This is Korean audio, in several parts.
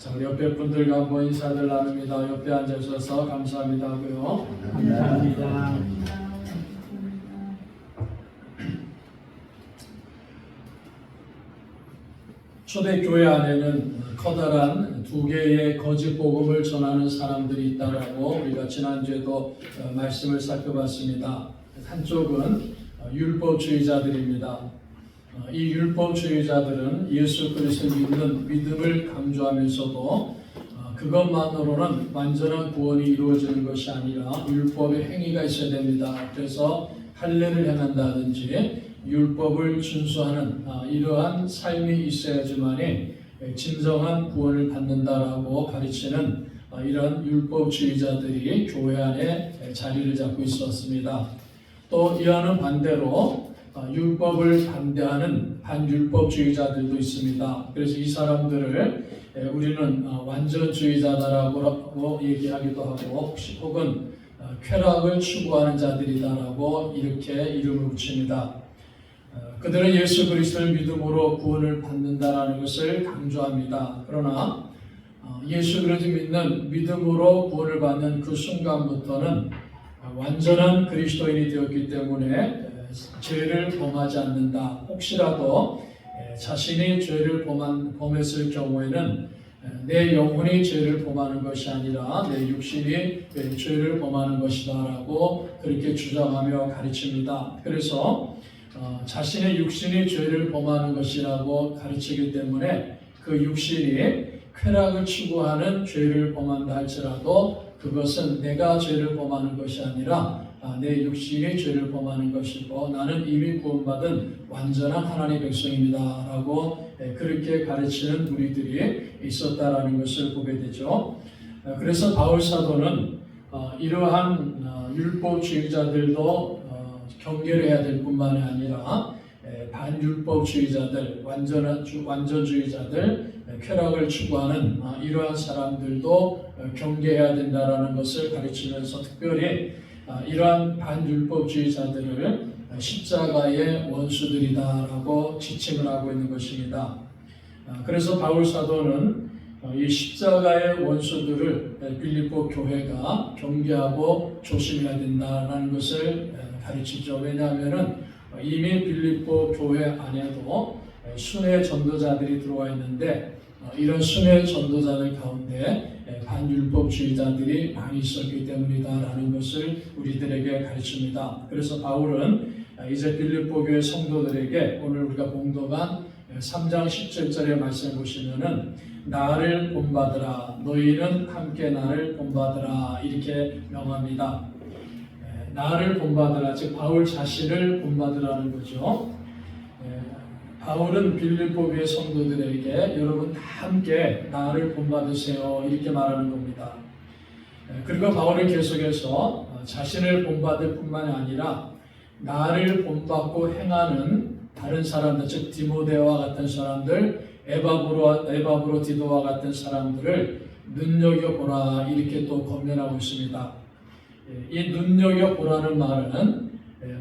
자, 우리 옆에 분들과 한번 인사들 나눕니다. 옆에 앉으셔서 감사합니다 하고요. 감사합니다. 초대교회 안에는 커다란 두 개의 거짓 복음을 전하는 사람들이 있다라고 우리가 지난주에도 말씀을 살펴봤습니다. 한쪽은 율법주의자들입니다. 이 율법주의자들은 예수 그리스도를 믿는 믿음을 강조하면서도 그것만으로는 완전한 구원이 이루어지는 것이 아니라 율법의 행위가 있어야 됩니다. 그래서 할례를 행한다든지 율법을 준수하는 이러한 삶이 있어야지만이 진정한 구원을 받는다라고 가르치는 이런 율법주의자들이 교회 안에 자리를 잡고 있었습니다. 또 이와는 반대로 율법을 반대하는 반율법주의자들도 있습니다. 그래서 이 사람들을 우리는 완전주의자다라고 얘기하기도 하고 혹은 쾌락을 추구하는 자들이다라고 이렇게 이름을 붙입니다. 그들은 예수 그리스도를 믿음으로 구원을 받는다라는 것을 강조합니다. 그러나 예수 그리스도를 믿는 믿음으로 구원을 받는 그 순간부터는 완전한 그리스도인이 되었기 때문에 죄를 범하지 않는다. 혹시라도 자신이 죄를 범했을 경우에는 내 영혼이 죄를 범하는 것이 아니라 내 육신이 죄를 범하는 것이다라고 그렇게 주장하며 가르칩니다. 그래서 자신의 육신이 죄를 범하는 것이라고 가르치기 때문에 그 육신이 쾌락을 추구하는 죄를 범한다 할지라도 그것은 내가 죄를 범하는 것이 아니라 내 육신이 죄를 범하는 것이고 나는 이미 구원받은 완전한 하나님의 백성입니다 라고 그렇게 가르치는 무리들이 있었다라는 것을 보게 되죠. 그래서 바울 사도는 이러한 율법주의자들도 경계를 해야 될 뿐만이 아니라 반율법주의자들, 완전주의자들, 쾌락을 추구하는 이러한 사람들도 경계해야 된다라는 것을 가르치면서 특별히 이러한 반율법주의자들을 십자가의 원수들이다라고 지칭을 하고 있는 것입니다. 그래서 바울 사도는 이 십자가의 원수들을 빌립보 교회가 경계하고 조심해야 된다라는 것을 가르치죠. 왜냐하면 이미 빌립보 교회 안에도 순회 전도자들이 들어와 있는데 이런 순회 전도자들 가운데 반율법주의자들이 많이 있었기 때문이다라는 것을 우리들에게 가르칩니다. 그래서 바울은 이제 빌립보 교회 성도들에게 오늘 우리가 봉독한 3장 17절의 말씀을 보시면은 나를 본받으라 너희는 함께 나를 본받으라 이렇게 명합니다. 나를 본받으라 즉 바울 자신을 본받으라는 거죠. 바울은 빌립보 교회 성도들에게 여러분 다 함께 나를 본받으세요 이렇게 말하는 겁니다. 그리고 바울은 계속해서 자신을 본받을 뿐만이 아니라 나를 본받고 행하는 다른 사람들 즉 디모데와 같은 사람들 에바브로 디도와 같은 사람들을 눈여겨보라 이렇게 또 권면하고 있습니다. 이 눈여겨보라는 말은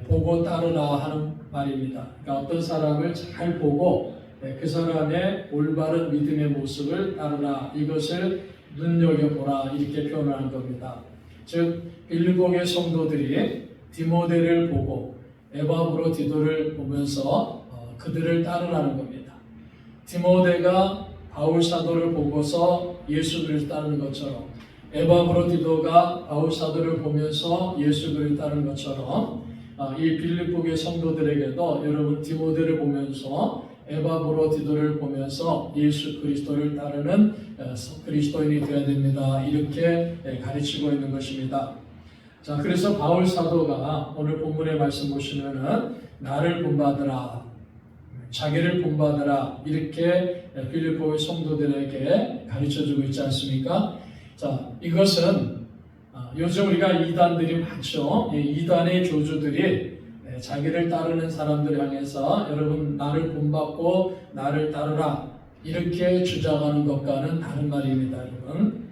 보고 따르라 하는 말입니다. 그러니까 어떤 사람을 잘 보고 그 사람의 올바른 믿음의 모습을 따르라 이것을 눈여겨보라 이렇게 표현하는 겁니다. 즉 빌립보의 성도들이 디모데를 보고 에바브로 디도를 보면서 그들을 따르라는 겁니다. 디모데가 바울 사도를 보고서 예수 그리스도를 따르는 것처럼 에바브로 디도가 바울 사도를 보면서 예수 그리스도를 따르는 것처럼 이 빌립보의 성도들에게도 여러분 디모데를 보면서 에바브로 디도를 보면서 예수 그리스도를 따르는 그리스도인이 되어야 됩니다. 이렇게 가르치고 있는 것입니다. 자, 그래서 바울 사도가 오늘 본문의 말씀 보시면은 나를 본받으라, 자기를 본받으라 이렇게 빌립보의 성도들에게 가르쳐주고 있지 않습니까? 자, 이것은 요즘 우리가 이단들이 많죠. 이 이단의 교주들이 자기를 따르는 사람들 향해서 여러분 나를 본받고 나를 따르라 이렇게 주장하는 것과는 다른 말입니다. 여러분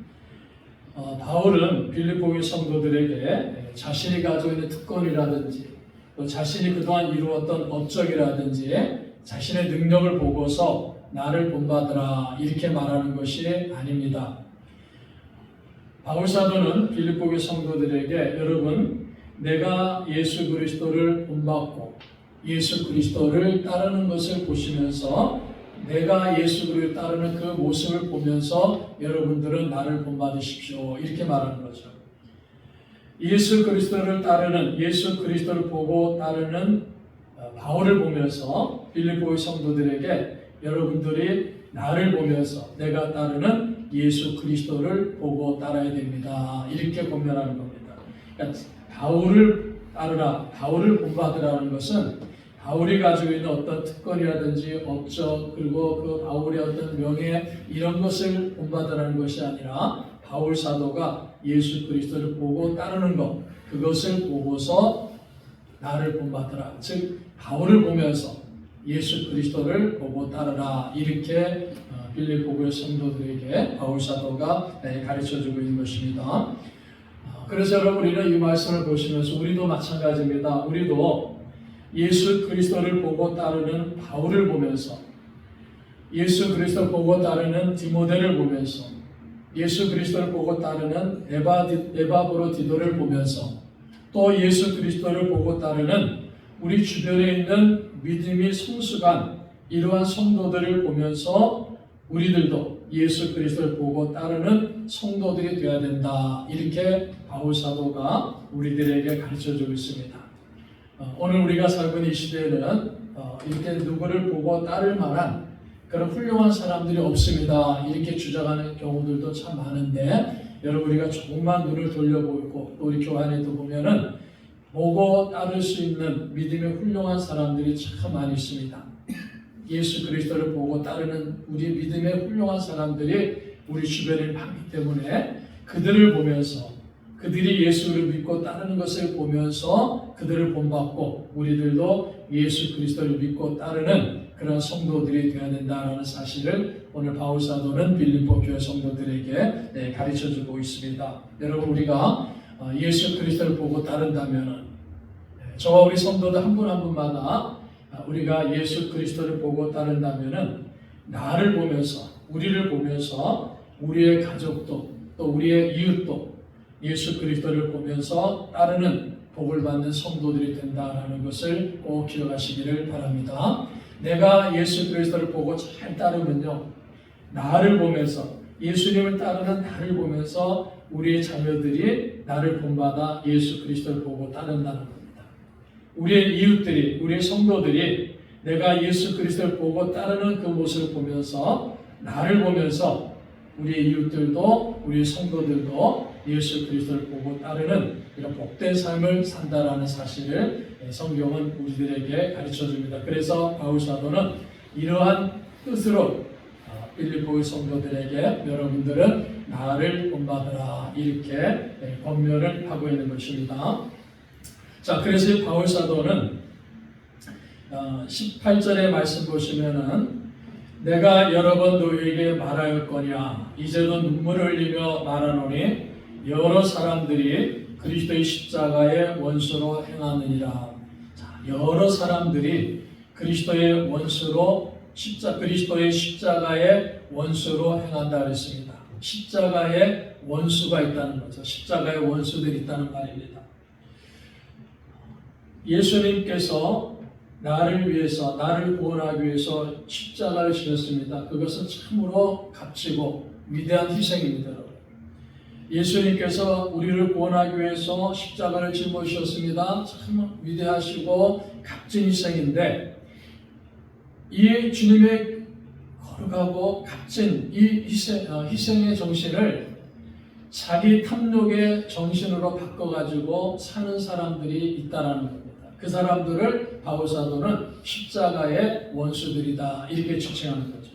바울은 빌립보의 성도들에게 자신이 가지고 있는 특권이라든지 또 자신이 그동안 이루었던 업적이라든지 자신의 능력을 보고서 나를 본받으라 이렇게 말하는 것이 아닙니다. 바울 사도는 빌립보교 성도들에게 여러분 내가 예수 그리스도를 본받고 예수 그리스도를 따르는 것을 보시면서 내가 예수 그리스도를 따르는 그 모습을 보면서 여러분들은 나를 본받으십시오 이렇게 말하는 거죠. 예수 그리스도를 따르는 예수 그리스도를 보고 따르는 바울을 보면서 빌립보의 성도들에게 여러분들이 나를 보면서 내가 따르는 예수 그리스도를 보고 따라야 됩니다. 이렇게 권면하는 겁니다. 그러니까 바울을 따르라, 바울을 본받으라는 것은 바울이 가지고 있는 어떤 특권이라든지 업적 그리고 그 바울의 어떤 명예 이런 것을 본받으라는 것이 아니라 바울 사도가 예수 그리스도를 보고 따르는 것 그것을 보고서 나를 본받으라. 즉 바울을 보면서 예수 그리스도를 보고 따르라. 이렇게 빌립보교의 성도들에게 바울 사도가 가르쳐주고 있는 것입니다. 그래서 여러분 우리는 이 말씀을 보시면서 우리도 마찬가지입니다. 우리도 예수 그리스도를 보고 따르는 바울을 보면서 예수 그리스도를 보고 따르는 디모데를 보면서 예수 그리스도를 보고 따르는 에바브로디도를 보면서 또 예수 그리스도를 보고 따르는 우리 주변에 있는 믿음이 성숙한 이러한 성도들을 보면서 우리들도 예수 그리스도를 보고 따르는 성도들이 되어야 된다. 이렇게 바울 사도가 우리들에게 가르쳐주고 있습니다. 오늘 우리가 살고 있는 이 시대에는 이렇게 누구를 보고 따를 만한 그런 훌륭한 사람들이 없습니다. 이렇게 주장하는 경우들도 참 많은데 여러분 우리가 조금만 눈을 돌려보고 또 우리 교회 안에도 보면은 보고 따를 수 있는 믿음의 훌륭한 사람들이 참 많이 있습니다. 예수 그리스도를 보고 따르는 우리 믿음의 훌륭한 사람들이 우리 주변에 많기 때문에 그들을 보면서 그들이 예수를 믿고 따르는 것을 보면서 그들을 본받고 우리들도 예수 그리스도를 믿고 따르는 그런 성도들이 되어야 된다는 사실을 오늘 바울 사도는 빌립보 교회 성도들에게 가르쳐주고 있습니다. 여러분 우리가 예수 그리스도를 보고 따른다면 저와 우리 성도들 한 분 한 분마다 우리가 예수 그리스도를 보고 따른다면 나를 보면서 우리를 보면서 우리의 가족도 또 우리의 이웃도 예수 그리스도를 보면서 따르는 복을 받는 성도들이 된다는 것을 꼭 기억하시기를 바랍니다. 내가 예수 그리스도를 보고 잘 따르면요 나를 보면서 예수님을 따르는 나를 보면서 우리의 자녀들이 나를 본받아 예수 그리스도를 보고 따른다는 겁니다. 우리의 이웃들이 우리의 성도들이 내가 예수 그리스도를 보고 따르는 그 모습을 보면서 나를 보면서 우리의 이웃들도 우리의 성도들도 예수 그리스도를 보고 따르는 이런 복된 삶을 산다라는 사실을 성경은 우리들에게 가르쳐줍니다. 그래서 바울 사도는 이러한 뜻으로 빌립보의 성도들에게 여러분들은 나를 본받으라 이렇게 권면을 하고 있는 것입니다. 자, 그래서 바울 사도는 18절의 말씀 보시면은 내가 여러 번 너희에게 말하였거니와 이제도 눈물을 흘리며 말하노니 여러 사람들이 그리스도의 십자가의 원수로 행하느니라. 자, 여러 사람들이 그리스도의 원수로 그리스도의 십자가의 원수로 행한다 그랬습니다. 십자가의 원수가 있다는 거죠. 십자가의 원수들이 있다는 말입니다. 예수님께서 나를 위해서 나를 구원하기 위해서 십자가를 지셨습니다. 그것은 참으로 값지고 위대한 희생입니다. 예수님께서 우리를 구원하기 위해서 십자가를 짊어지셨습니다. 참 위대하시고 값진 희생인데 이 주님의 거룩하고 값진 이 희생의 정신을 자기 탐욕의 정신으로 바꿔가지고 사는 사람들이 있다는 겁니다. 그 사람들을 바울 사도는 십자가의 원수들이다 이렇게 지칭하는 거죠.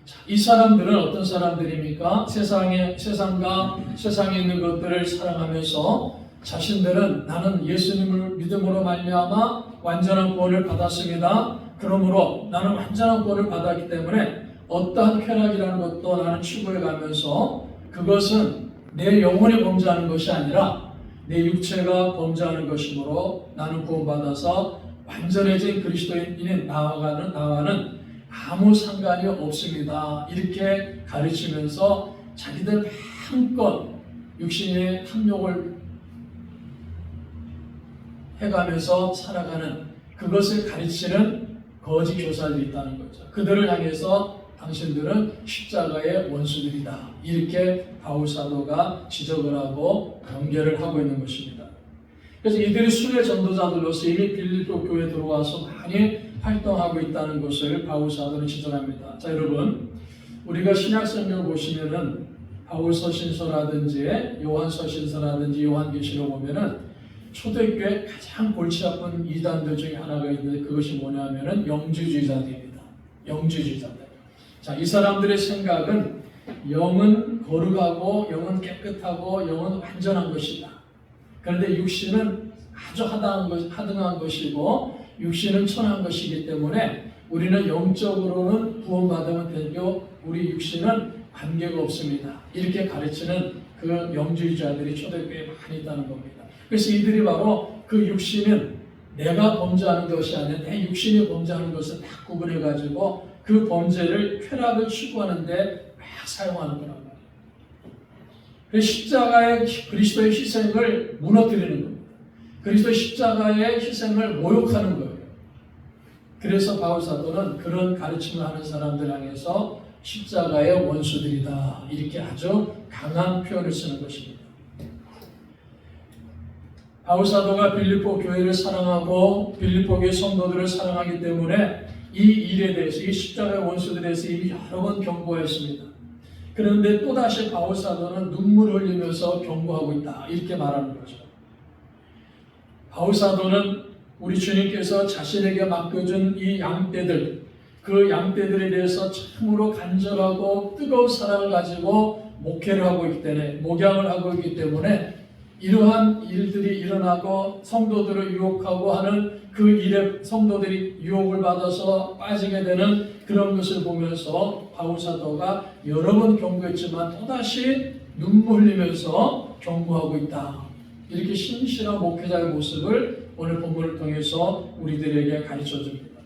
자, 이 사람들은 어떤 사람들입니까? 세상과 세상에 있는 것들을 사랑하면서 자신들은 나는 예수님을 믿음으로 말미암아 완전한 구원을 받았습니다. 그러므로 나는 완전한 구원을 받았기 때문에 어떠한 쾌락이라는 것도 나는 추구해 가면서 그것은 내 영혼이 범죄하는 것이 아니라 내 육체가 범죄하는 것이므로 나는 구원받아서 완전해진 그리스도인인 나와는 아무 상관이 없습니다. 이렇게 가르치면서 자기들 마음껏 육신의 탐욕을 해가면서 살아가는 그것을 가르치는 거짓 교사들이 있다는 거죠. 그들을 향해서 당신들은 십자가의 원수들이다. 이렇게 바울 사도가 지적을 하고 경계를 하고 있는 것입니다. 그래서 이들이 순회 전도자들로서 이미 빌립보 교회에 들어와서 많이 활동하고 있다는 것을 바울 사도는 지적합니다. 자, 여러분, 우리가 신약 성경을 보시면은 바울 서신서라든지 요한 서신서라든지 요한계시록 보면은 초대교회 가장 골치 아픈 이단들 중에 하나가 있는데 그것이 뭐냐면은 영주주의자들입니다. 영주주의자들. 자, 이 사람들의 생각은 영은 거룩하고 영은 깨끗하고 영은 완전한 것이다. 그런데 육신은 아주 하등한 것이고 육신은 천한 것이기 때문에 우리는 영적으로는 구원받으면 되고 우리 육신은 관계가 없습니다. 이렇게 가르치는 그 영주의자들이 초대교회에 많이 있다는 겁니다. 그래서 이들이 바로 그 육신은 내가 범죄하는 것이 아니라 내 육신이 범죄하는 것을 다 구분해가지고 그 범죄를 쾌락을 추구하는데 막 사용하는 거란 말이에요. 그래서 십자가의 그리스도의 희생을 무너뜨리는 겁니다. 그리스도의 십자가의 희생을 모욕하는 거예요. 그래서 바울 사도는 그런 가르침을 하는 사람들 향해서 십자가의 원수들이다. 이렇게 아주 강한 표현을 쓰는 것입니다. 바울 사도가 빌립보 교회를 사랑하고 빌립보 교회 성도들을 사랑하기 때문에 이 일에 대해서 이 십자가의 원수들에 대해서 이미 여러 번 경고했습니다. 그런데 또다시 바울 사도는 눈물을 흘리면서 경고하고 있다. 이렇게 말하는 거죠. 바울 사도는 우리 주님께서 자신에게 맡겨준 이 양떼들, 그 양떼들에 대해서 참으로 간절하고 뜨거운 사랑을 가지고 목회를 하고 있기 때문에, 목양을 하고 있기 때문에 이러한 일들이 일어나고 성도들을 유혹하고 하는 그 일에 성도들이 유혹을 받아서 빠지게 되는 그런 것을 보면서 바울 사도가 여러 번 경고했지만 또다시 눈물 흘리면서 경고하고 있다. 이렇게 신실한 목회자의 모습을 오늘 본문을 통해서 우리들에게 가르쳐 줍니다.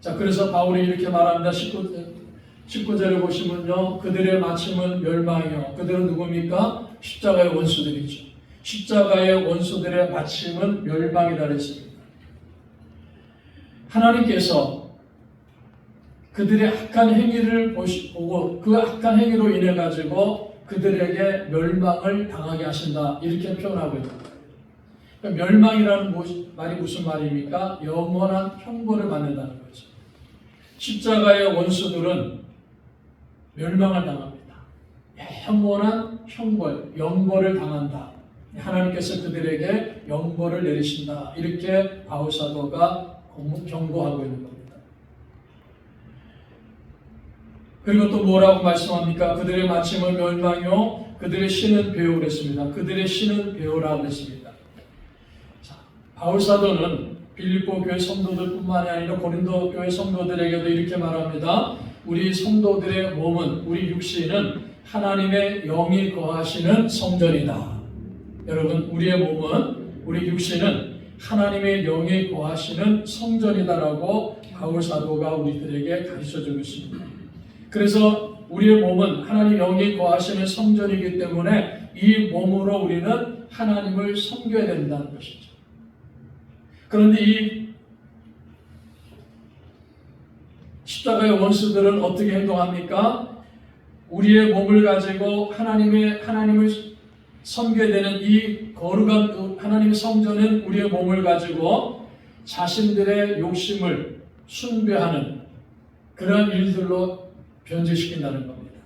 자, 그래서 바울이 이렇게 말합니다. 19절을 보시면요. 그들의 마침은 멸망이요. 그들은 누굽니까? 십자가의 원수들이죠. 십자가의 원수들의 마침은 멸망이다 그랬습니다. 하나님께서 그들의 악한 행위를 보고 그 악한 행위로 인해 가지고 그들에게 멸망을 당하게 하신다. 이렇게 표현하고 있는 거예요. 그러니까 멸망이라는 말이 무슨 말입니까? 영원한 형벌을 받는다는 거죠. 십자가의 원수들은 멸망을 당합니다. 영원한 형벌, 영벌을 당한다. 하나님께서 그들에게 영벌을 내리신다. 이렇게 바울 사도가 경고하고 있는 겁니다. 그리고 또 뭐라고 말씀합니까? 그들의 마침은 멸망이요 그들의 신은 배우 그랬습니다. 그들의 신은 배우라고 그랬습니다. 자, 바울 사도는 빌립보 교회 성도들뿐만이 아니라 고린도 교회 성도들에게도 이렇게 말합니다. 우리 성도들의 몸은, 우리 육신은 하나님의 영이 거하시는 성전이다. 여러분, 우리의 몸은, 우리 육신은 하나님의 영이 거하시는 성전이다라고 바울 사도가 우리들에게 가르쳐주고 있습니다. 그래서 우리의 몸은 하나님 영이 거하시는 성전이기 때문에 이 몸으로 우리는 하나님을 섬겨야 된다는 것이죠. 그런데 이 십자가의 원수들은 어떻게 행동합니까? 우리의 몸을 가지고 하나님을 섬겨야 되는 이 거룩한 하나님의 성전은 우리의 몸을 가지고 자신들의 욕심을 숭배하는 그런 일들로 변질시킨다는 겁니다.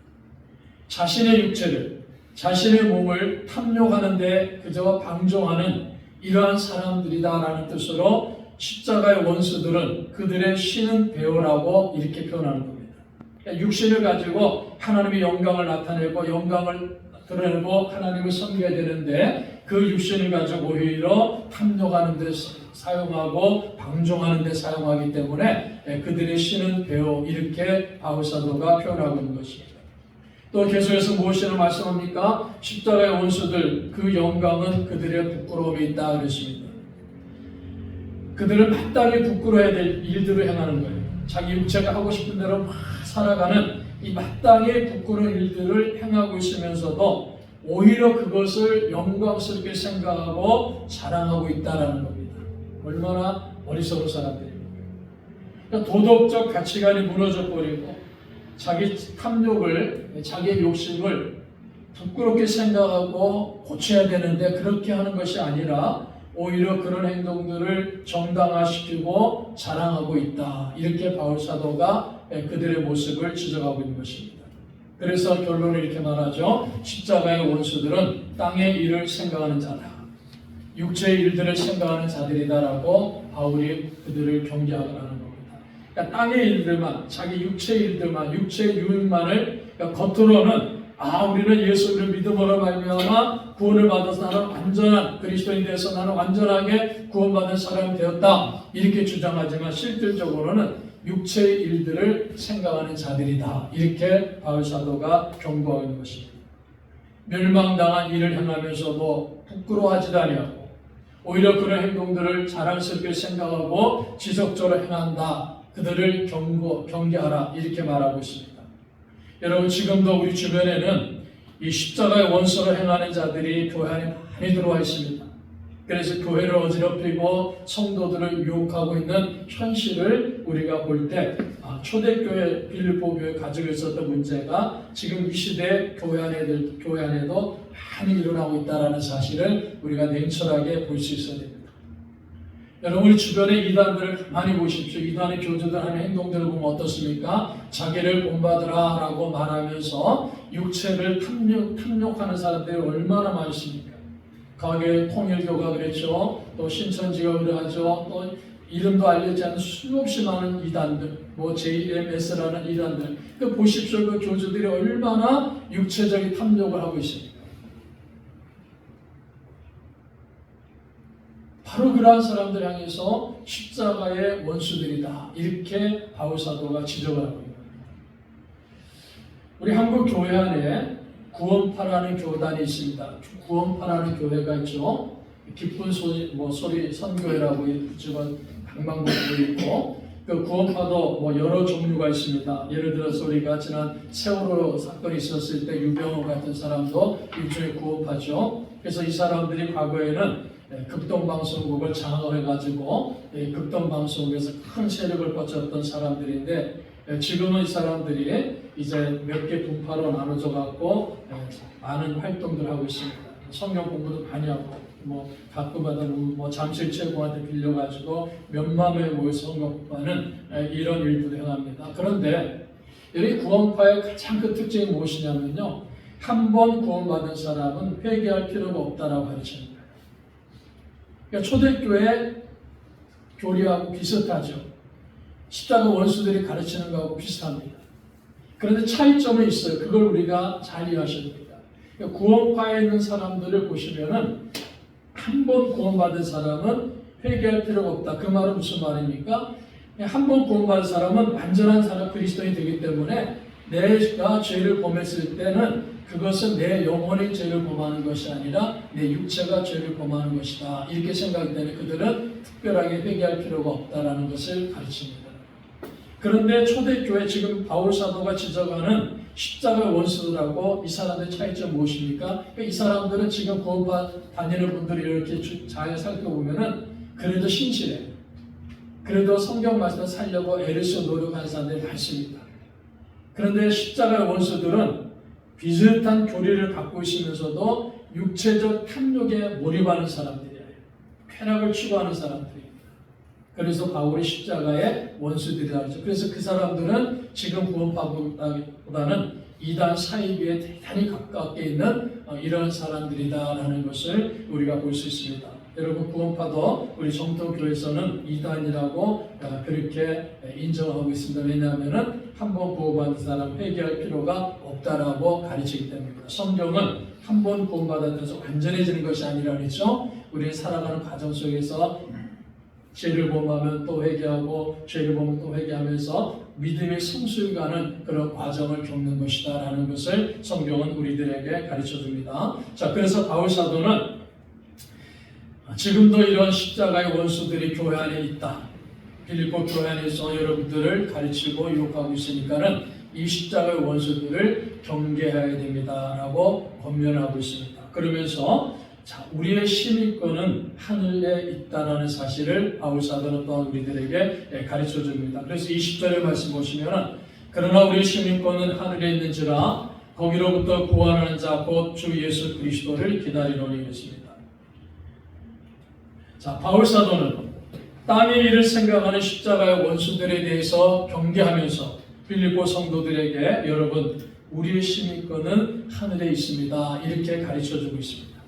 자신의 육체를, 자신의 몸을 탐욕하는데 그저 방종하는 이러한 사람들이다라는 뜻으로 십자가의 원수들은 그들의 신은 배우라고 이렇게 표현하는 겁니다. 그러니까 육신을 가지고 하나님의 영광을 나타내고 영광을 드러내고 하나님을 섬겨야 되는데 그 육신을 가지고 오히려 탐욕하는 데 사용하고 방종하는 데 사용하기 때문에 그들의 신은 배우 이렇게 바울 사도가 표현하고 있는 것입니다. 또 계속해서 무엇이라고 말씀합니까? 십자가의 원수들 그 영광은 그들의 부끄러움에 있다 그랬습니다. 그들은 마땅히 부끄러워야 될 일들을 행하는 거예요. 자기 육체가 하고 싶은 대로 막 살아가는 이 마땅히 부끄러운 일들을 행하고 있으면서도 오히려 그것을 영광스럽게 생각하고 자랑하고 있다는 겁니다. 얼마나 어리석은 사람들입니까? 그러니까 도덕적 가치관이 무너져 버리고 자기 탐욕을, 자기의 욕심을 부끄럽게 생각하고 고쳐야 되는데 그렇게 하는 것이 아니라 오히려 그런 행동들을 정당화시키고 자랑하고 있다. 이렇게 바울 사도가 그들의 모습을 지적하고 있는 것입니다. 그래서 결론을 이렇게 말하죠. 십자가의 원수들은 땅의 일을 생각하는 자다. 육체의 일들을 생각하는 자들이다라고 바울이 그들을 경계하라는 겁니다. 그러니까 땅의 일들만, 자기 육체의 일들만, 육체의 유익만을, 그러니까 겉으로는 우리는 예수를 믿음으로 말미암아 구원을 받아서 나는 완전한 그리스도인 되어서 나는 완전하게 구원받은 사람이 되었다. 이렇게 주장하지만 실질적으로는 육체의 일들을 생각하는 자들이다. 이렇게 바울 사도가 경고하고 있는 것입니다. 멸망당한 일을 행하면서도 부끄러워하지도 아니하고 오히려 그런 행동들을 자랑스럽게 생각하고 지속적으로 행한다. 그들을 경계하라. 이렇게 말하고 있습니다. 여러분 지금도 우리 주변에는 이 십자가의 원수를 행하는 자들이 교회 안에 많이 들어와 있습니다. 그래서 교회를 어지럽히고 성도들을 유혹하고 있는 현실을 우리가 볼 때 초대교회 빌립보 교회 가지고 있었던 문제가 지금 이 시대 교회 안에도 많이 일어나고 있다는 사실을 우리가 냉철하게 볼 수 있어야 됩니다. 여러분 주변의 이단들을 가만히 보십시오. 이단의 교주들 하는 행동들을 보면 어떻습니까? 자기를 본받으라 라고 말하면서 육체를 탐욕하는 사람들이 얼마나 많습니까? 과거에 통일교가 그랬죠. 또 신천지가 그러하죠. 또 이름도 알려지지 않는 수없이 많은 이단들, JMS라는 이단들. 보십시오. 그 교주들이 얼마나 육체적인 탐욕을 하고 있습니까? 바로 그러한 사람들 향해서 십자가의 원수들이다. 이렇게 바울 사도가 지적을 하고 있는 겁니다. 우리 한국 교회 안에 구원파라는 교단이 있습니다. 구원파라는 교회가 있죠. 기쁜 소리 선교회라고 지금 방방곡곡 있고 그 구원파도 여러 종류가 있습니다. 예를 들어서 우리가 지난 세월호 사건이 있었을 때 유병호 같은 사람도 일종의 구원파죠. 그래서 이 사람들이 과거에는 극동방송국을 장악을 해가지고 극동방송국에서 큰 세력을 뻗쳤던 사람들인데 지금은 이 사람들이 이제 몇 개 분파로 나눠져 갖고 많은 활동들을 하고 있습니다. 성경 공부도 많이 하고 가끔마다 잠실체육관한테 빌려가지고 몇만 명이 모여서 성경 공부하는 이런 일들을 행합니다. 그런데 이 구원파의 가장 큰 특징이 무엇이냐면요, 한 번 구원받은 사람은 회개할 필요가 없다라고 가르칩니다. 그러니까 초대교회 교리하고 비슷하죠. 십자가 원수들이 가르치는 것하고 비슷합니다. 그런데 차이점이 있어요. 그걸 우리가 잘 이해하셔야 됩니다. 그러니까 구원파에 있는 사람들을 보시면은 한 번 구원받은 사람은 회개할 필요가 없다. 그 말은 무슨 말입니까? 한 번 구원받은 사람은 완전한 사람 그리스도인이 되기 때문에 내가 죄를 범했을 때는 그것은 내 영혼이 죄를 범하는 것이 아니라 내 육체가 죄를 범하는 것이다. 이렇게 생각하기 때문에 그들은 특별하게 회개할 필요가 없다라는 것을 가르칩니다. 그런데 초대교회 지금 바울 사도가 지적하는 십자가 원수들하고 이 사람들의 차이점이 무엇입니까? 이 사람들은 지금 구원파 다니는 분들이 이렇게 잘 살펴보면은 그래도 신실해. 그래도 성경 말씀을 살려고 애를 써 노력하는 사람들이 많습니다. 그런데 십자가 원수들은 비슷한 교리를 갖고 있으면서도 육체적 탐욕에 몰입하는 사람들이에요. 쾌락을 추구하는 사람들입니다. 그래서 바울이 십자가의 원수들이라고 하죠. 그래서 그 사람들은 지금 구원파보다는 이단 사이비에 대단히 가깝게 있는 이런 사람들이다라는 것을 우리가 볼 수 있습니다. 여러분 구원파도 우리 정통교회에서는 이단이라고 그렇게 인정하고 있습니다. 왜냐하면 한 번 구원받은 사람 회개할 필요가 없다라고 가르치기 때문입니다. 성경은 한 번 구원받았다고 해서 완전해지는 것이 아니라 그렇죠. 우리 살아가는 과정 속에서 죄를 범하면 또 회개하고 죄를 범하면 또 회개하면서 믿음의 성숙해가는 그런 과정을 겪는 것이다 라는 것을 성경은 우리들에게 가르쳐줍니다. 자, 그래서 바울 사도는 지금도 이런 십자가의 원수들이 교회 안에 있다. 빌립보 교회 안에서 여러분들을 가르치고 유혹하고 있으니까는 이 십자가의 원수들을 경계해야 됩니다라고 권면하고 있습니다. 그러면서 자, 우리의 심의권은 하늘에 있다라는 사실을 바울 사도는 또한 우리들에게 가르쳐 줍니다. 그래서 20절의 말씀 보시면은 그러나 우리의 심의권은 하늘에 있는지라 거기로부터 구원하는 자 곧 주 예수 그리스도를 기다리노니 했습니다. 자, 바울 사도는 땅의 일을 생각하는 십자가의 원수들에 대해서 경계하면서 빌립보 성도들에게 여러분 우리의 심의권은 하늘에 있습니다. 이렇게 가르쳐주고 있습니다.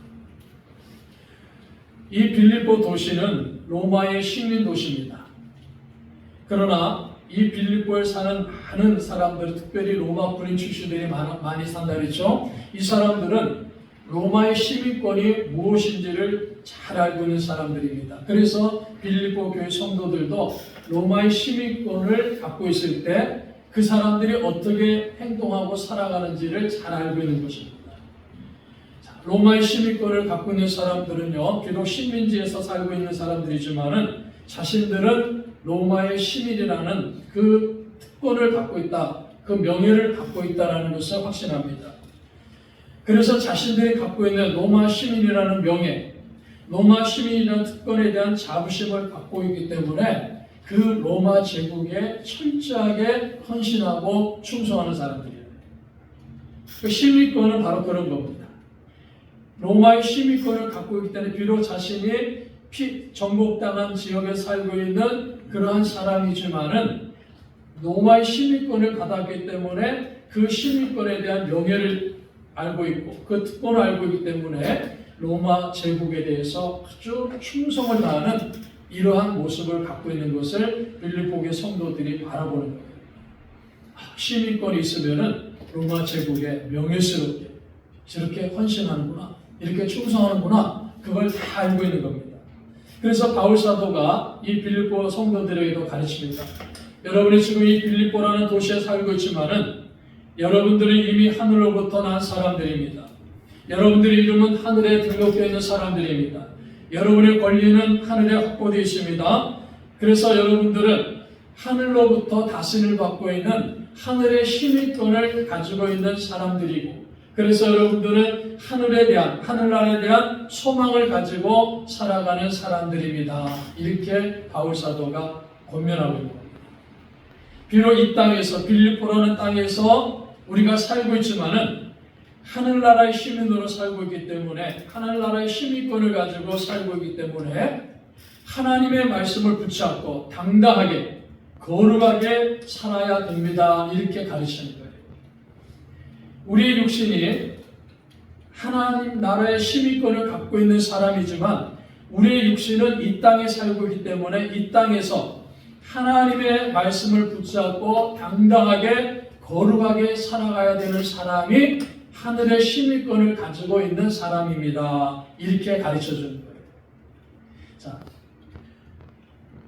이 빌립보 도시는 로마의 식민 도시입니다. 그러나 이 빌립보에 사는 많은 사람들, 특별히 로마 군인 출신들이 많이 산다 그랬죠. 이 사람들은 로마의 시민권이 무엇인지를 잘 알고 있는 사람들입니다. 그래서 빌립보 교회 성도들도 로마의 시민권을 갖고 있을 때 그 사람들이 어떻게 행동하고 살아가는지를 잘 알고 있는 것입니다. 로마의 시민권을 갖고 있는 사람들은요, 비록 식민지에서 살고 있는 사람들이지만은 자신들은 로마의 시민이라는 그 특권을 갖고 있다, 그 명예를 갖고 있다는 것을 확신합니다. 그래서 자신들이 갖고 있는 로마 시민이라는 명예, 로마 시민이라는 특권에 대한 자부심을 갖고 있기 때문에 그 로마 제국에 철저하게 헌신하고 충성하는 사람들이에요. 그 시민권은 바로 그런 겁니다. 로마의 시민권을 갖고 있기 때문에 비록 자신이 정복당한 지역에 살고 있는 그러한 사람이지만은 로마의 시민권을 받았기 때문에 그 시민권에 대한 명예를 알고 있고 그 특권을 알고 있기 때문에 로마 제국에 대해서 아주 충성을 다하는 이러한 모습을 갖고 있는 것을 빌립보의 성도들이 바라보는 거예요. 시민권이 있으면은 로마 제국에 명예스럽게 저렇게 헌신하는구나, 이렇게 충성하는구나, 그걸 다 알고 있는 겁니다. 그래서 바울 사도가 이 빌립보 성도들에게도 가르칩니다. 여러분이 지금 이 빌립보라는 도시에 살고 있지만은 여러분들은 이미 하늘로부터 난 사람들입니다. 여러분들의 이름은 하늘에 등록되어 있는 사람들입니다. 여러분의 권리는 하늘에 확보되어 있습니다. 그래서 여러분들은 하늘로부터 다스림을 받고 있는 하늘의 시민권을 가지고 있는 사람들이고, 그래서 여러분들은 하늘나라에 대한 소망을 가지고 살아가는 사람들입니다. 이렇게 바울 사도가 권면하고 있는 겁니다. 비록 이 땅에서, 빌립보라는 땅에서 우리가 살고 있지만은 하늘나라의 시민으로 살고 있기 때문에, 하늘나라의 시민권을 가지고 살고 있기 때문에 하나님의 말씀을 붙잡고 당당하게 거룩하게 살아야 됩니다. 이렇게 가르치는 거예요. 우리의 육신이 하나님 나라의 시민권을 갖고 있는 사람이지만 우리의 육신은 이 땅에 살고 있기 때문에 이 땅에서 하나님의 말씀을 붙잡고 당당하게 거룩하게 살아가야 되는 사람이 하늘의 시민권을 가지고 있는 사람입니다. 이렇게 가르쳐 주는 거예요. 자,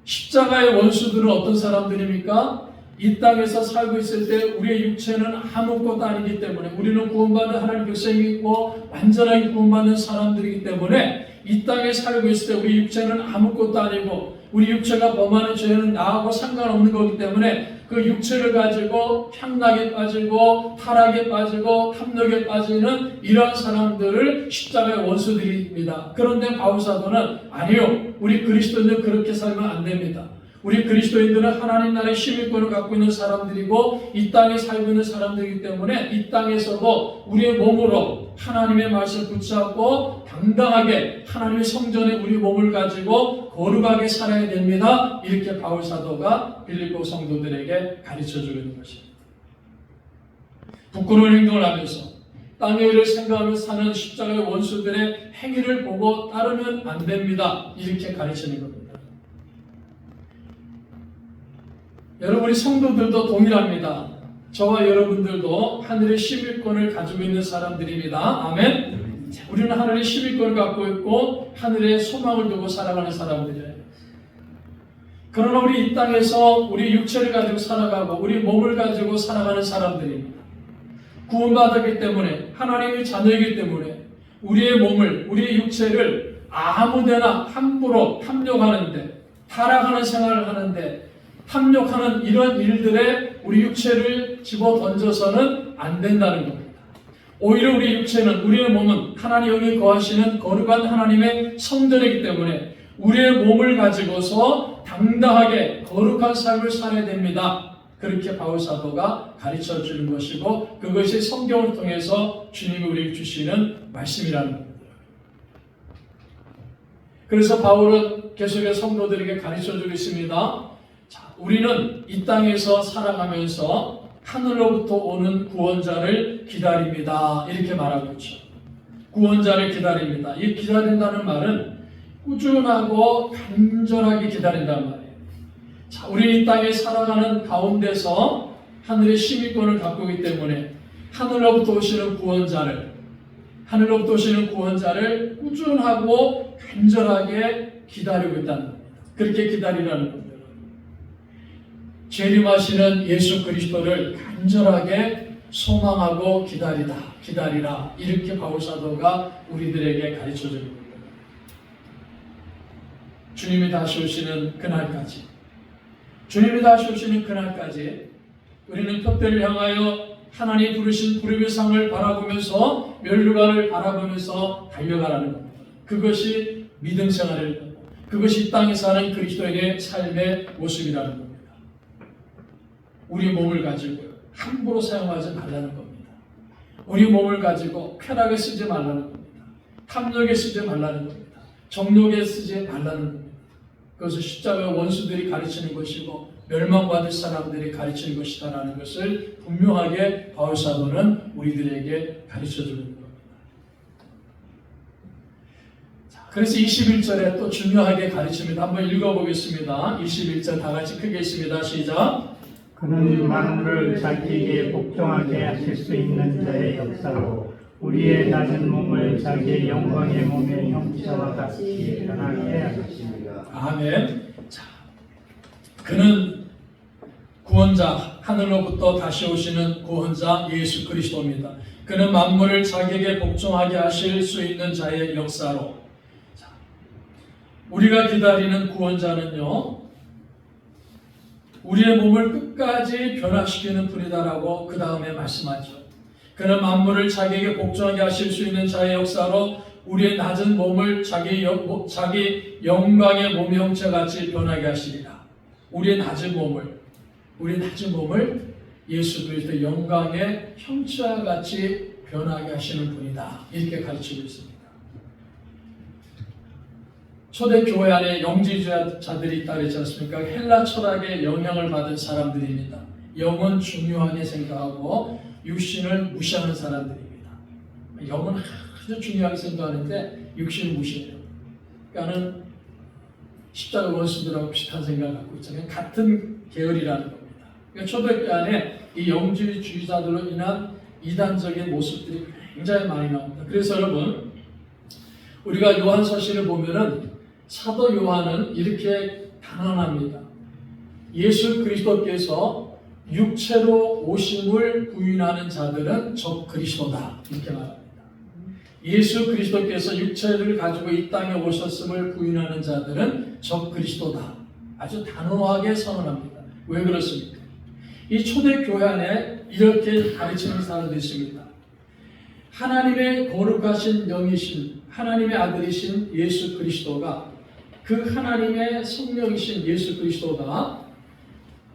십자가의 원수들은 어떤 사람들입니까? 이 땅에서 살고 있을 때 우리의 육체는 아무것도 아니기 때문에, 우리는 구원받은 하나님의 백성이고 완전하게 구원받는 사람들이기 때문에 이 땅에 살고 있을 때 우리 육체는 아무것도 아니고 우리 육체가 범하는 죄는 나하고 상관없는 거기 때문에 그 육체를 가지고 향락에 빠지고 타락에 빠지고 탐욕에 빠지는 이러한 사람들을 십자가의 원수들입니다. 그런데 바울 사도는 아니요, 우리 그리스도인들은 그렇게 살면 안 됩니다. 우리 그리스도인들은 하나님 나라의 시민권을 갖고 있는 사람들이고 이 땅에 살고 있는 사람들이기 때문에 이 땅에서도 우리의 몸으로 하나님의 말씀을 붙잡고 당당하게 하나님의 성전에 우리 몸을 가지고 거룩하게 살아야 됩니다. 이렇게 바울 사도가 빌립보 성도들에게 가르쳐주고 있는 것입니다. 부끄러운 행동을 하면서 땅의 일을 생각하며 사는 십자가의 원수들의 행위를 보고 따르면 안 됩니다. 이렇게 가르치는 겁니다. 여러분, 우리 성도들도 동일합니다. 저와 여러분들도 하늘의 시민권을 가지고 있는 사람들입니다. 아멘. 우리는 하늘의 시민권을 갖고 있고 하늘의 소망을 두고 살아가는 사람들이에요. 그러나 우리 이 땅에서 우리 육체를 가지고 살아가고 우리 몸을 가지고 살아가는 사람들입니다. 구원받았기 때문에, 하나님의 자녀이기 때문에 우리의 몸을, 우리의 육체를 아무데나 함부로 탐욕하는데, 타락하는 생활을 하는데 탐욕하는 이런 일들에 우리 육체를 집어 던져서는 안 된다는 겁니다. 오히려 우리 육체는, 우리의 몸은 하나님 영이 거하시는 거룩한 하나님의 성전이기 때문에 우리의 몸을 가지고서 당당하게 거룩한 삶을 살아야 됩니다. 그렇게 바울 사도가 가르쳐 주는 것이고 그것이 성경을 통해서 주님이 우리에게 주시는 말씀이라는 겁니다. 그래서 바울은 계속해서 성도들에게 가르쳐 주고 있습니다. 자, 우리는 이 땅에서 살아가면서 하늘로부터 오는 구원자를 기다립니다. 이렇게 말하고 있죠. 구원자를 기다립니다. 이 기다린다는 말은 꾸준하고 간절하게 기다린다는 말이에요. 자, 우리 이 땅에 살아가는 가운데서 하늘의 시민권을 갖고 있기 때문에 하늘로부터 오시는 구원자를 꾸준하고 간절하게 기다리고 있다는 겁니다. 그렇게 기다리라는 겁니다. 재림하시는 예수 그리스도를 간절하게 소망하고 기다리라. 이렇게 바울 사도가 우리들에게 가르쳐 주는 겁니다. 주님이 다시 오시는 그날까지 우리는 뼈대를 향하여 하나님 부르신 부름의 상을 바라보면서 멸류관을 바라보면서 달려가라는 겁니다. 그것이 믿음 생활을, 그것이 이 땅에 사는 그리스도인의 삶의 모습이라는 겁니다. 우리 몸을 가지고 함부로 사용하지 말라는 겁니다. 우리 몸을 가지고 쾌락에 쓰지 말라는 겁니다. 탐욕에 쓰지 말라는 겁니다. 정욕에 쓰지 말라는 겁니다. 그것은 십자가 원수들이 가르치는 것이고 멸망받을 사람들이 가르치는 것이다라는 것을 분명하게 바울 사도는 우리들에게 가르쳐주는 겁니다. 자, 그래서 21절에 또 중요하게 가르칩니다. 한번 읽어보겠습니다. 21절 다 같이 크게 읽습니다. 시작. 그는 만물을 자기에게 복종하게 하실 수 있는 자의 역사로 우리의 낮은 몸을 자기의 영광의 몸의 형체와 같이 변하게 하십니다. 아멘. 자, 그는 구원자, 하늘로부터 다시 오시는 구원자 예수 그리스도입니다. 그는 만물을 자기에게 복종하게 하실 수 있는 자의 역사로. 자, 우리가 기다리는 구원자는요, 우리의 몸을 끝까지 변화시키는 분이다라고 그 다음에 말씀하죠. 그는 만물을 자기에게 복종하게 하실 수 있는 자의 역사로 우리의 낮은 몸을 자기 영광의 몸의 형체같이 변하게 하시리라. 우리의 낮은 몸을 예수 그리스도의 영광의 형체와 같이 변하게 하시는 분이다. 이렇게 가르치고 있습니다. 초대교회 안에 영지주의자들이 있다 그랬지 않습니까? 헬라 철학의 영향을 받은 사람들입니다. 영은 중요하게 생각하고 육신을 무시하는 사람들입니다. 영은 아주 중요하게 생각하는데 육신을 무시해요. 그러니까는 십자가 원수들하고 비슷한 생각을 갖고 있잖아요. 같은 계열이라는 겁니다. 그러니까 초대교회 안에 이 영지주의자들로 인한 이단적인 모습들이 굉장히 많이 나옵니다. 그래서 여러분, 우리가 요한서신을 보면은 사도 요한은 이렇게 단언합니다. 예수 그리스도께서 육체로 오심을 부인하는 자들은 적 그리스도다. 이렇게 말합니다. 예수 그리스도께서 육체를 가지고 이 땅에 오셨음을 부인하는 자들은 적 그리스도다. 아주 단호하게 선언합니다. 왜 그렇습니까? 이 초대교회 안에 이렇게 가르치는 사람들이 있습니다. 하나님의 거룩하신 영이신 하나님의 아들이신 예수 그리스도가, 그 하나님의 성령이신 예수 그리스도가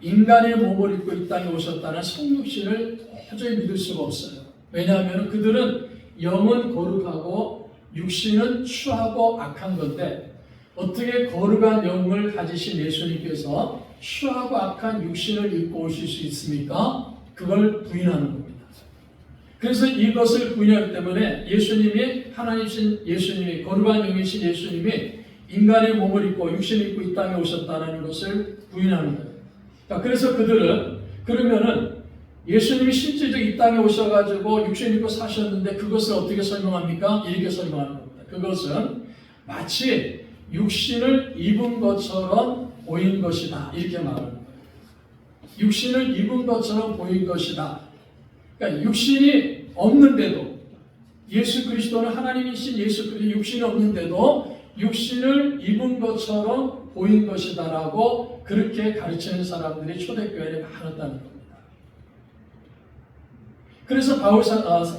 인간의 몸을 입고 이 땅에 오셨다는 성육신을 도저히 믿을 수가 없어요. 왜냐하면 그들은 영은 거룩하고 육신은 추하고 악한 건데, 어떻게 거룩한 영을 가지신 예수님께서 추하고 악한 육신을 입고 오실 수 있습니까? 그걸 부인하는 겁니다. 그래서 이것을 부인하기 때문에 예수님이, 하나님이신 예수님이, 거룩한 영이신 예수님이 인간의 몸을 입고 육신을 입고 이 땅에 오셨다는 것을 부인하는 거예요. 그래서 그들은 그러면은 예수님이 실제적으로 이 땅에 오셔가지고 육신 입고 사셨는데 그것을 어떻게 설명합니까? 이렇게 설명하는 겁니다. 그것은 마치 육신을 입은 것처럼 보인 것이다. 이렇게 말하는 거예요. 육신을 입은 것처럼 보인 것이다. 그러니까 육신이 없는데도, 예수 그리스도는 하나님이신 예수 그리스도 육신이 없는데도 육신을 입은 것처럼 보인 것이다라고 그렇게 가르치는 사람들이 초대교회에 많았다는 겁니다. 그래서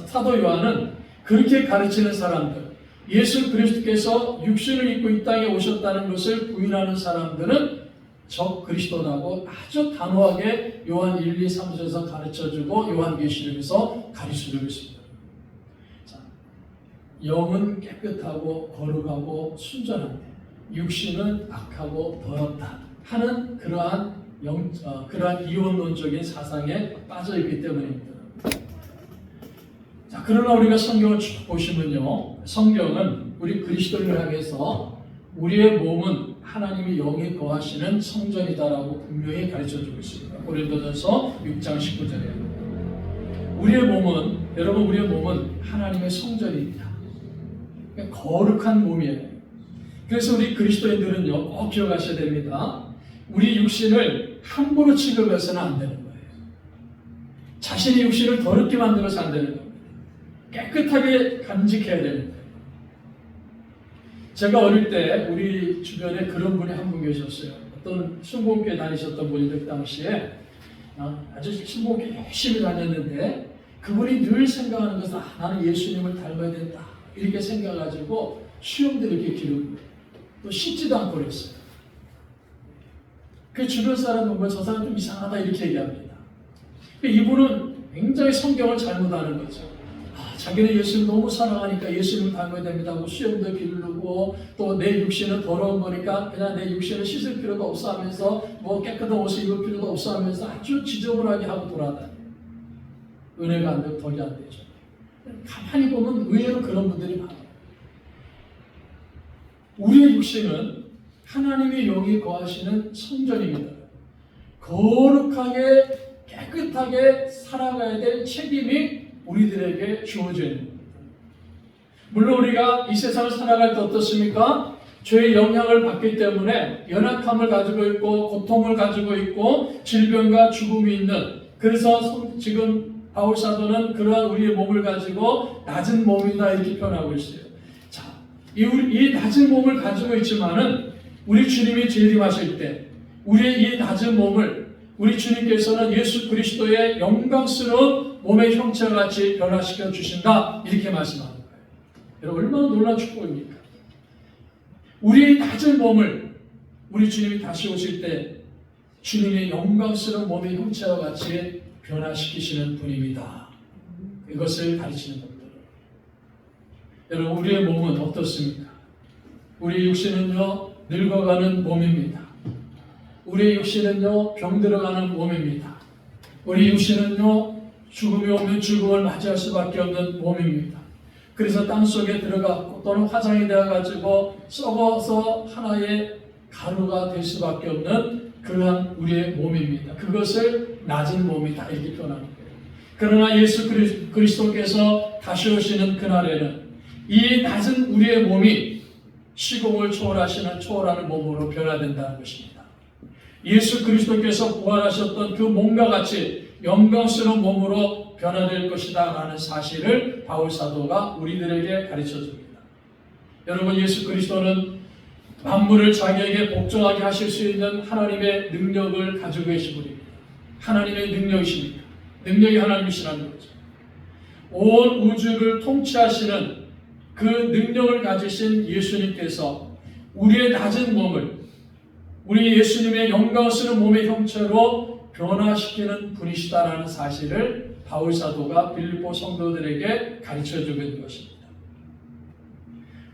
사도 요한은 그렇게 가르치는 사람들, 예수 그리스도께서 육신을 입고 이 땅에 오셨다는 것을 부인하는 사람들은 적 그리스도라고 아주 단호하게 요한 1, 2, 3절에서 가르쳐주고 요한계시록에서 가르쳐주고 있습니다. 자, 영은 깨끗하고 거룩하고 순전한데 육신은 악하고 더럽다 하는 그러한 이원론적인 사상에 빠져있기 때문입니다. 자, 그러나 우리가 성경을 쭉 보시면요, 성경은 우리 그리스도를 향해서 우리의 몸은 하나님이 영이 거하시는 성전이다라고 분명히 가르쳐주고 있습니다. 고린도전서 6장 19절에 우리의 몸은 하나님의 성전입니다. 거룩한 몸이에요. 그래서 우리 그리스도인들은요, 꼭 기억하셔야 됩니다. 우리 육신을 함부로 취급해서는 안 되는 거예요. 자신의 육신을 더럽게 만들어서 안 되는 겁니다. 깨끗하게 간직해야 되는 거예요. 제가 어릴 때 우리 주변에 그런 분이 한 분 계셨어요. 어떤 신봉교회 다니셨던 분인데 그 당시에 아주 신봉교회 열심히 다녔는데 그분이 늘 생각하는 것은 나는 예수님을 닮아야 된다 이렇게 생각해가지고 수염도 이렇게 기르고 또 씻지도 않고 그랬어요. 그 주변 사람 보면 저 사람 좀 이상하다 이렇게 얘기합니다. 이분은 굉장히 성경을 잘못하는 거죠. 자기는 예수를 너무 사랑하니까 예수님을 닮아야 됩니다 하고 수염도 기르고 또 내 육신은 더러운 거니까 그냥 내 육신을 씻을 필요도 없어 하면서 뭐 깨끗한 옷을 입을 필요도 없어 하면서 아주 지저분하게 하고 돌아다녀요. 은혜가 안 되고 덕이 안 되죠. 가만히 보면 의외로 그런 분들이 많아요. 우리의 육신은 하나님의 영이 거하시는 성전입니다. 거룩하게 깨끗하게 살아가야 될 책임이 우리들에게 주어져 있는 겁니다. 물론 우리가 이 세상을 살아갈 때 어떻습니까? 죄의 영향을 받기 때문에 연약함을 가지고 있고 고통을 가지고 있고 질병과 죽음이 있는, 그래서 지금 바울 사도는 그러한 우리의 몸을 가지고 낮은 몸이다 이렇게 표현하고 있어요. 자, 이 낮은 몸을 가지고 있지만은 우리 주님이 재림하실 때 우리의 이 낮은 몸을 우리 주님께서는 예수 그리스도의 영광스러운 몸의 형체와 같이 변화시켜 주신다 이렇게 말씀하는 거예요. 여러분 얼마나 놀라운 축복입니까? 우리의 낮은 몸을 우리 주님이 다시 오실 때 주님의 영광스러운 몸의 형체와 같이 변화시키시는 분입니다. 이것을 가르치는 겁니다. 여러분 우리의 몸은 어떻습니까? 우리 육신은요 늙어가는 몸입니다. 우리의 육신은요 병들어가는 몸입니다. 우리 육신은요 죽음이 오면 죽음을 맞이할 수밖에 없는 몸입니다. 그래서 땅속에 들어가고 또는 화장이 되어가지고 썩어서 하나의 가루가 될 수밖에 없는 그러한 우리의 몸입니다. 그것을 낮은 몸이다 이렇게 표현하는 거예요. 그러나 예수 그리스도께서 다시 오시는 그날에는 이 낮은 우리의 몸이 시공을 초월하는 몸으로 변화된다는 것입니다. 예수 그리스도께서 부활하셨던 그 몸과 같이 영광스러운 몸으로 변화될 것이다 라는 사실을 바울 사도가 우리들에게 가르쳐 줍니다. 여러분 예수 그리스도는 만물을 자기에게 복종하게 하실 수 있는 하나님의 능력을 가지고 계신 분입니다. 하나님의 능력이십니다. 능력이 하나님이시라는 거죠. 온 우주를 통치하시는 그 능력을 가지신 예수님께서 우리의 낮은 몸을 우리 예수님의 영광스러운 몸의 형체로 변화시키는 분이시다라는 사실을 바울 사도가 빌립보 성도들에게 가르쳐주고 있는 것입니다.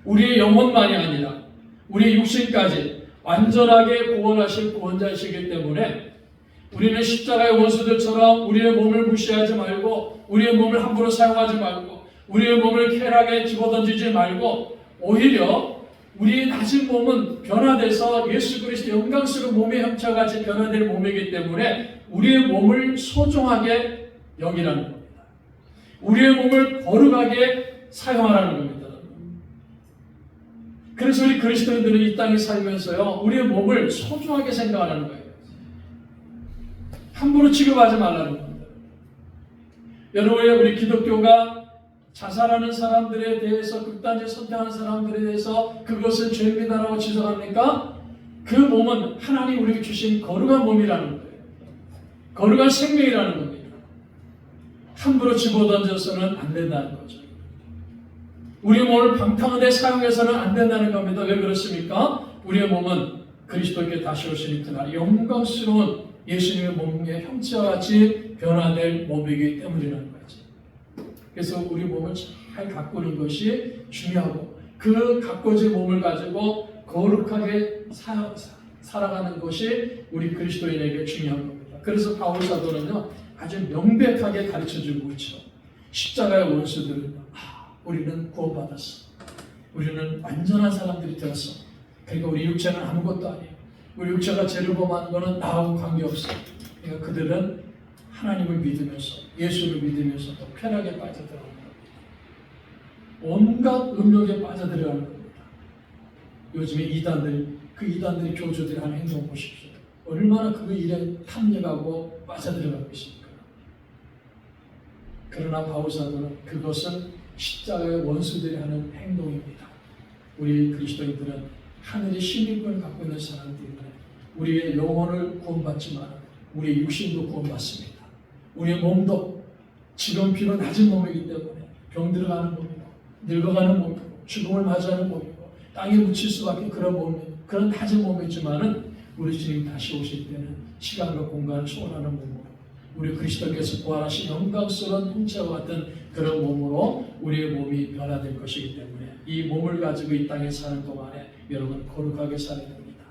우리의 영혼만이 아니라 우리 육신까지 완전하게 구원하실 구원자이시기 때문에 우리는 십자가의 원수들처럼 우리의 몸을 무시하지 말고 우리의 몸을 함부로 사용하지 말고 우리의 몸을 쾌락에 집어던지지 말고 오히려 우리의 낮은 몸은 변화돼서 예수 그리스도 영광스러운 몸의 형체와 같이 변화될 몸이기 때문에 우리의 몸을 소중하게 여기라는 겁니다. 우리의 몸을 거룩하게 사용하라는 겁니다. 그래서 우리 그리스도인들은 이 땅에 살면서요 우리의 몸을 소중하게 생각하는 거예요. 함부로 취급하지 말라는 겁니다. 여러분 우리 기독교가 자살하는 사람들에 대해서 극단적 선택하는 사람들에 대해서 그것은 죄입니다라고 지적합니까? 그 몸은 하나님 우리에게 주신 거룩한 몸이라는 거예요. 거룩한 생명이라는 겁니다. 함부로 집어던져서는 안 된다는 거죠. 우리 몸을 방탕한 데 사용해서는 안 된다는 겁니다. 왜 그렇습니까? 우리의 몸은 그리스도께 다시 오신 그날 영광스러운 예수님의 몸의 형체와 같이 변화될 몸이기 때문이라는 거죠. 그래서 우리 몸을 잘 가꾸는 것이 중요하고 그 가꿔진 몸을 가지고 거룩하게 살아가는 것이 우리 그리스도인에게 중요한 겁니다. 그래서 바울 사도는요 아주 명백하게 가르쳐주고 있죠. 십자가의 원수들은 우리는 구원받았어. 우리는 완전한 사람들이 되었어. 그러니까 우리 육체는 아무것도 아니에요. 우리 육체가 죄를 범하는 것은 나하고 관계없어. 그러니까 그들은 하나님을 믿으면서 예수를 믿으면서 또 편하게 빠져들어가는 겁니다. 온갖 음욕에 빠져들어가는 겁니다. 요즘에 이단들이 교주들이 하는 행동 보십시오. 얼마나 그 일에 탐닉하고 빠져들어가고 있습니까? 그러나 바울 사도는 그것은 십자가의 원수들이 하는 행동입니다. 우리 그리스도인들은 하늘의 신인권을 갖고 있는 사람 때문에 우리의 영혼을 구원받지만 우리의 육신도 구원받습니다. 우리의 몸도 지금 비록 낮은 몸이기 때문에 병들어가는 몸이고 늙어가는 몸이고 죽음을 맞이하는 몸이고 땅에 묻힐 수밖에 그런 몸이고 그런 낮은 몸이지만은 우리 주님 다시 오실 때는 시간과 공간을 초월하는 몸으로 우리 그리스도께서 부활하신 영광스러운 형체와 같은 그런 몸으로 우리의 몸이 변화될 것이기 때문에 이 몸을 가지고 이 땅에 사는 동안에 여러분 거룩하게 살아야 됩니다.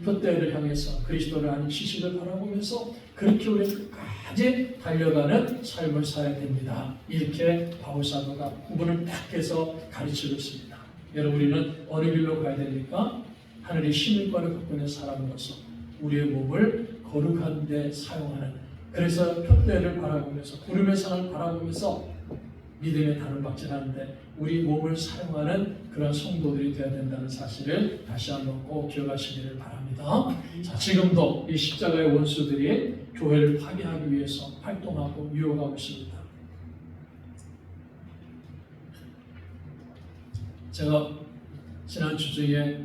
표대를 향해서 그리스도를 아는 지식을 바라보면서 그렇게 우리 끝까지 달려가는 삶을 살아야 됩니다. 이렇게 바울 사도가 구분을 딱 해서 가르치고 있습니다. 여러분 우리는 어느 길로 가야 됩니까? 하늘의 신일권을 갖고 있는 사람으로서 우리의 몸을 거룩한 데 사용하는 그래서 표대를 바라보면서 구름의 산을 바라보면서 믿음의 단을 박질하는데 우리 몸을 사용하는 그런 성도들이 되어야 된다는 사실을 다시 한번 꼭 기억하시기를 바랍니다. 자, 지금도 이 십자가의 원수들이 교회를 파괴하기 위해서 활동하고 유혹하고 있습니다. 제가 지난 주중에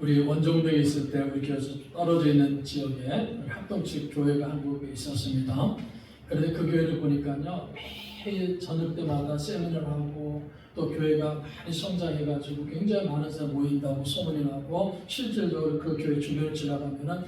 우리 원정동에 있을 때 우리 교회에서 떨어져 있는 지역에 합동측 교회가 한국에 있었습니다. 그런데 그 교회를 보니까요 매일 저녁 때마다 세미나를 하고 또 교회가 많이 성장해가지고 굉장히 많은 사람이 모인다고 소문이 나고 실질적으로 그 교회 주변을 지나가면은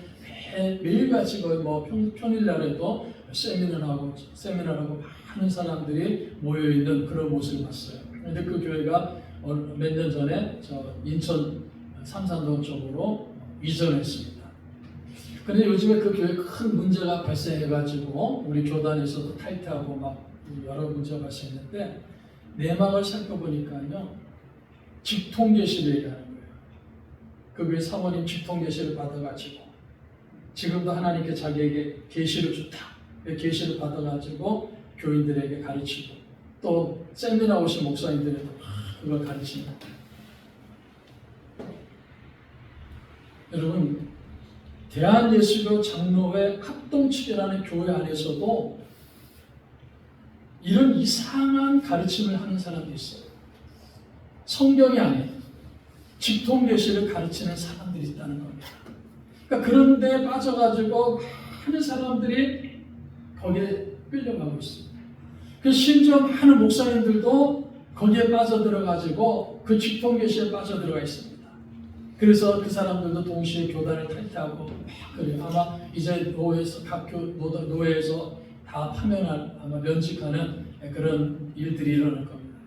매일같이 거의 뭐 평일날에도 세미나를 하고 많은 사람들이 모여 있는 그런 모습을 봤어요. 그런데 그 교회가 몇 년 전에 저 인천 삼산동 쪽으로 이전했습니다. 그런데 요즘에 그 교회에 큰 문제가 발생해가지고 우리 교단에서도 탈퇴하고 막 여러 문제가 발생했는데 내막을 살펴보니까요 직통계시를 하는 거예요. 그 교회 사모님 직통계시를 받아가지고 지금도 하나님께 자기에게 계시를 주다. 계시를 받아가지고 교인들에게 가르치고 또 세미나 오신 목사님들에도 그걸 가르칩니다. 여러분 대한예수교 장로회 합동측이라는 교회 안에서도 이런 이상한 가르침을 하는 사람도 있어요. 성경이 아니에요. 직통계시를 가르치는 사람들이 있다는 겁니다. 그러니까 그런 데 빠져가지고 많은 사람들이 거기에 끌려가고 있습니다. 그 심지어 많은 목사님들도 거기에 빠져들어가지고 그 직통계시에 빠져들어가 있습니다. 그래서 그 사람들도 동시에 교단을 탈퇴하고 그래요. 아마 이제 노회에서 각 노회에서 다 파면할 아마 면직하는 그런 일들이 일어날 겁니다.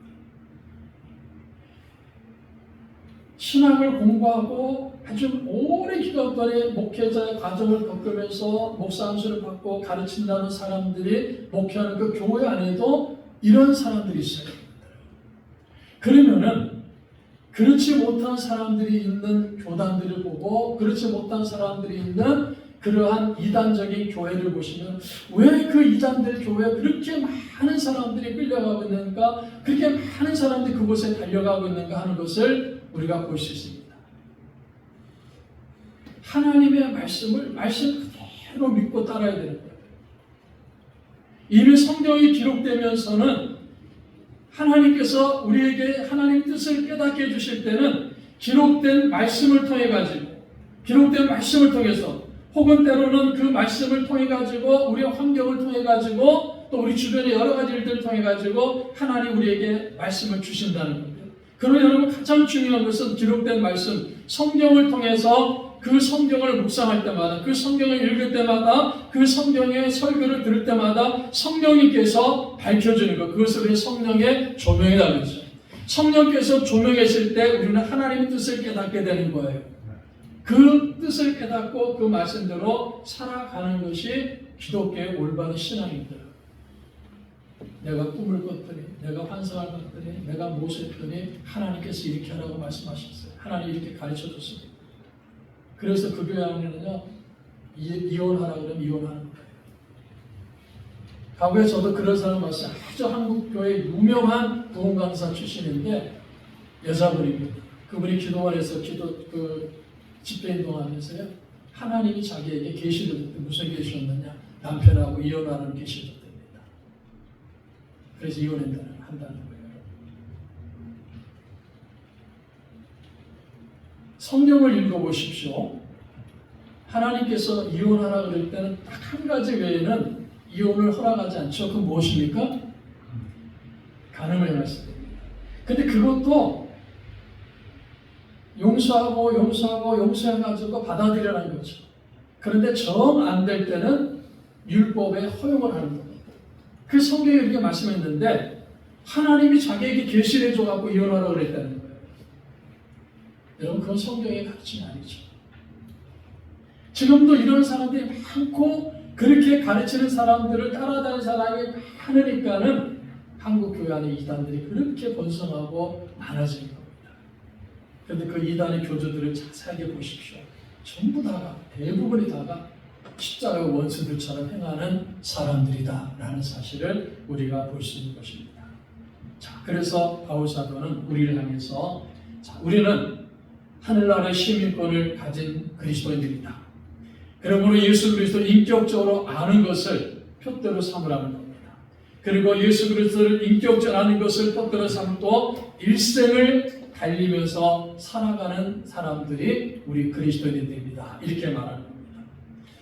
신학을 공부하고 아주 오랜 기간 동안 목회자의 과정을 겪으면서 목사 안수를 받고 가르친다는 사람들이 목회하는 그 교회 안에도 이런 사람들이 있어요. 그러면은 그렇지 못한 사람들이 있는 교단들을 보고 그렇지 못한 사람들이 있는 그러한 이단적인 교회를 보시면 왜 그 이단들 교회에 그렇게 많은 사람들이 끌려가고 있는가, 그렇게 많은 사람들이 그곳에 달려가고 있는가 하는 것을 우리가 볼 수 있습니다. 하나님의 말씀 그대로 믿고 따라야 되는 거예요. 이미 성경이 기록되면서는 하나님께서 우리에게 하나님 뜻을 깨닫게 해주실 때는 기록된 말씀을 통해 가지고 기록된 말씀을 통해서 혹은 때로는 그 말씀을 통해 가지고 우리의 환경을 통해 가지고 또 우리 주변의 여러 가지 일들을 통해 가지고 하나님 우리에게 말씀을 주신다는 겁니다. 그러나 여러분 가장 중요한 것은 기록된 말씀 성경을 통해서 그 성경을 묵상할 때마다 그 성경을 읽을 때마다 그 성경의 설교를 들을 때마다 성령님께서 밝혀주는 것 그것을 우리 성령의 조명이라고 하죠. 성령께서 조명하실 때 우리는 하나님의 뜻을 깨닫게 되는 거예요. 그 뜻을 깨닫고 그 말씀대로 살아가는 것이 기독교의 올바른 신앙입니다. 내가 꿈을 꿨더니 내가 환상을 봤더니 내가 무엇을 했더니 하나님께서 이렇게 하라고 말씀하셨어요. 하나님 이렇게 가르쳐줬습니다. 그래서 그 교회 안에는요 이혼하라 그러면 이혼하는 거예요. 과거에 저도 그런 사람 봤어요. 아주 한국교회 유명한 부흥 강사 출신인데 여자분입니다. 그분이 기도원에서 집회 운동하면서요 하나님이 자기에게 계시를 줬대. 무슨 계시였느냐? 남편하고 이혼하는 계시를 줬답니다. 그래서 이혼한다는 거예요. 성경을 읽어보십시오. 하나님께서 이혼하라 그럴 때는 딱 한 가지 외에는 이혼을 허락하지 않죠. 그건 무엇입니까? 간음을 행하실 때입니다. 근데 그것도 용서해가지고 받아들여라는 거죠. 그런데 정 안 될 때는 율법에 허용을 하는 겁니다. 그 성경에 이렇게 말씀했는데 하나님이 자기에게 계시를 해줘갖고 이혼하라고 그랬다는 거예요. 여러분 그건 성경의 가르침이 아니죠. 지금도 이런 사람들이 많고 그렇게 가르치는 사람들을 따라다니는 사람이 많으니까는 한국 교회 안에 이단들이 그렇게 번성하고 많아진 겁니다. 그런데 그 이단의 교주들을 자세하게 보십시오. 전부 다가 대부분이 다가 십자가의 원수들처럼 행하는 사람들이다라는 사실을 우리가 볼 수 있는 것입니다. 자, 그래서 바울 사도는 우리를 향해서 우리는 하늘나라의 시민권을 가진 그리스도인들이다. 그러므로 예수 그리스도를 인격적으로 아는 것을 표대로 삼으라는 겁니다. 그리고 예수 그리스도를 인격적으로 아는 것을 표대로 삼고 일생을 달리면서 살아가는 사람들이 우리 그리스도인들입니다. 이렇게 말하는 겁니다.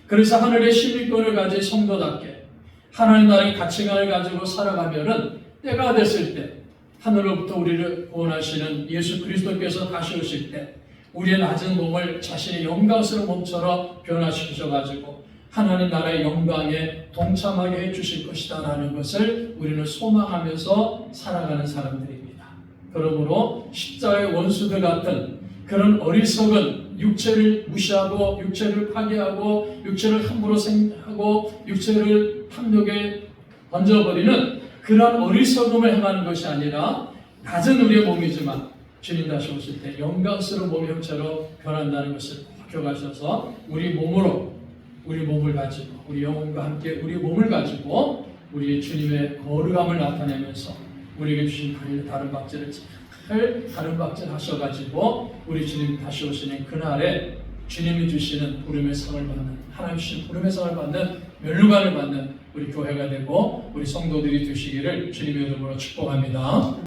그래서 하늘의 시민권을 가진 성도답게 하나님 나라의 가치관을 가지고 살아가면은 때가 됐을 때 하늘로부터 우리를 구원하시는 예수 그리스도께서 다시 오실 때 우리의 낮은 몸을 자신의 영광스러운 몸처럼 변화시키셔가지고 하나님 나라의 영광에 동참하게 해주실 것이다 라는 것을 우리는 소망하면서 살아가는 사람들입니다. 그러므로 십자가의 원수들 같은 그런 어리석은 육체를 무시하고 육체를 파괴하고 육체를 함부로 생각하고 육체를 탐욕에 던져버리는 그런 어리석음을 행하는 것이 아니라 낮은 우리의 몸이지만 주님 다시 오실 때 영광스러운 몸의 형체로 변한다는 것을 기억하셔서 우리 몸을 가지고 우리 영혼과 함께 우리 몸을 가지고 우리 주님의 거룩함을 나타내면서 우리에게 주신 다른 박제를 잘 다른 박제 하셔가지고 우리 주님 다시 오시는 그날에 주님이 주시는 부름의 상을 받는 하나님 주신 부름의 상을 받는 면류관을 받는 우리 교회가 되고 우리 성도들이 되시기를 주님의 이름으로 축복합니다.